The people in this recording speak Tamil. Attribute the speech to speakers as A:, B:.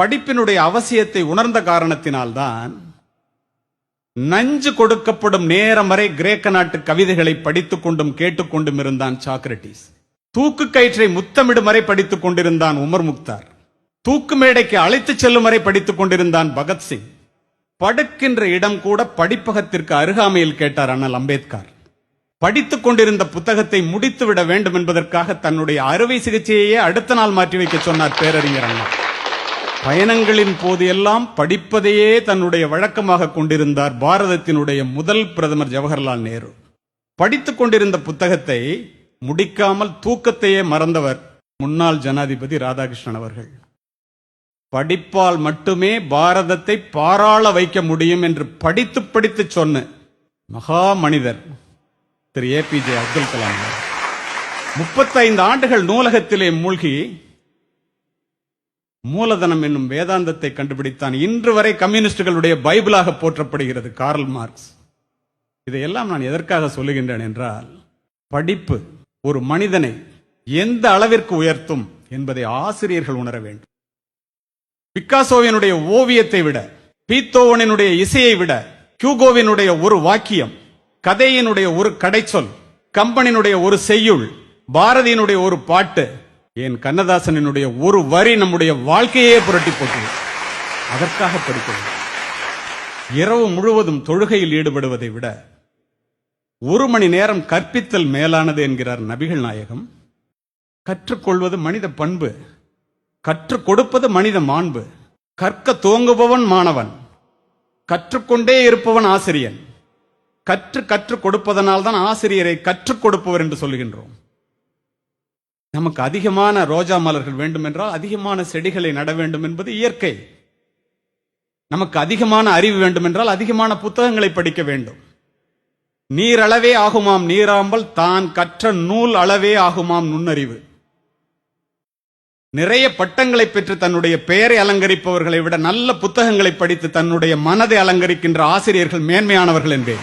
A: படிப்பினுடைய அவசியத்தை உணர்ந்த காரணத்தினால்தான் நஞ்சு கொடுக்கப்படும் நேரம் வரை கிரேக்க நாட்டு கவிதைகளை படித்துக் கொண்டும் கேட்டுக்கொண்டும் இருந்தான் சாக்ரட்டிஸ். தூக்கு கயிற்றை முத்தமிடும் வரை படித்துக் கொண்டிருந்தான் உமர் முக்தார். தூக்கு மேடைக்கு அழைத்துச் செல்லும் வரை படித்துக் கொண்டிருந்தான் பகத்சிங். படுக்கின்ற இடம் கூட படிப்பகத்திற்கு அருகாமையில் கேட்டார் அண்ணல் அம்பேத்கர். படித்துக் கொண்டிருந்த புத்தகத்தை முடித்துவிட வேண்டும் என்பதற்காக தன்னுடைய அறுவை சிகிச்சையே அடுத்த நாள் மாற்றி வைக்க சொன்னார் பேரறிஞர் அண்ணா. பயணங்களின் போது எல்லாம் படிப்பதையே தன்னுடைய வழக்கமாக கொண்டிருந்தார் பாரதத்தினுடைய முதல் பிரதமர் ஜவஹர்லால் நேரு. படித்துக் கொண்டிருந்த புத்தகத்தை முடிக்காமல் தூக்கத்தையே மறந்தவர் முன்னாள் ஜனாதிபதி ராதாகிருஷ்ணன் அவர்கள். படிப்பால் மட்டுமே பாரதத்தை பாராள வைக்க முடியும் என்று படித்து படித்து சொன்ன மகா மனிதர் திரு APJ அப்துல் கலாம். 35 ஆண்டுகள் நூலகத்திலே மூழ்கி மூலதனம் என்னும் வேதாந்தத்தை கண்டுபிடித்தான். இன்று வரை கம்யூனிஸ்டுகளுடைய பைபிளாக போற்றப்படுகிறது கார்ல் மார்க்ஸ். இதையெல்லாம் நான் எதற்காக சொல்லுகின்றேன் என்றால், படிப்பு ஒரு மனிதனை எந்த அளவிற்கு உயர்த்தும் என்பதை ஆசிரியர்கள் உணர வேண்டும். பிக்காசோவினுடைய ஓவியத்தை விட, பீத்தோவனினுடைய இசையை விட, ஹியூகோவினுடைய ஒரு வாக்கியம், கதையினுடைய ஒரு கடைச்சொல், கம்பனினுடைய ஒரு செய்யுள், பாரதியினுடைய ஒரு பாட்டு, என் கண்ணதாசனினுடைய ஒரு வரி நம்முடைய வாழ்க்கையே புரட்டி போட்டது. அதற்காக படிக்கிறது. இரவு முழுவதும் தொழுகையில் ஈடுபடுவதை விட 1 மணி நேரம் கற்பித்தல் மேலானது என்கிறார் நபிகள் நாயகம். கற்றுக்கொள்வது மனித பண்பு, கற்றுக் கொடுப்பது மனித மாண்பு. கற்க துவங்குபவன் மாணவன், கற்றுக்கொண்டே இருப்பவன் ஆசிரியன். கற்றுக் கொடுப்பதனால் தான் ஆசிரியரை கற்றுக் கொடுப்பவர் என்று சொல்லுகின்றோம். நமக்கு அதிகமான ரோஜா மலர்கள் வேண்டும் என்றால் அதிகமான செடிகளை நட வேண்டும் என்பது இயற்கை. நமக்கு அதிகமான அறிவு வேண்டும் என்றால் அதிகமான புத்தகங்களை படிக்க வேண்டும். நீர் அளவே ஆகுமாம் நீராம்பல், தான் கற்ற நூல் அளவே ஆகுமாம் நுண்ணறிவு. நிறைய பட்டங்களை பெற்று தன்னுடைய பெயரை அலங்கரிப்பவர்களை விட நல்ல புத்தகங்களை படித்து தன்னுடைய மனதை அலங்கரிக்கின்ற ஆசிரியர்கள் மேன்மையானவர்கள் என்பேன்.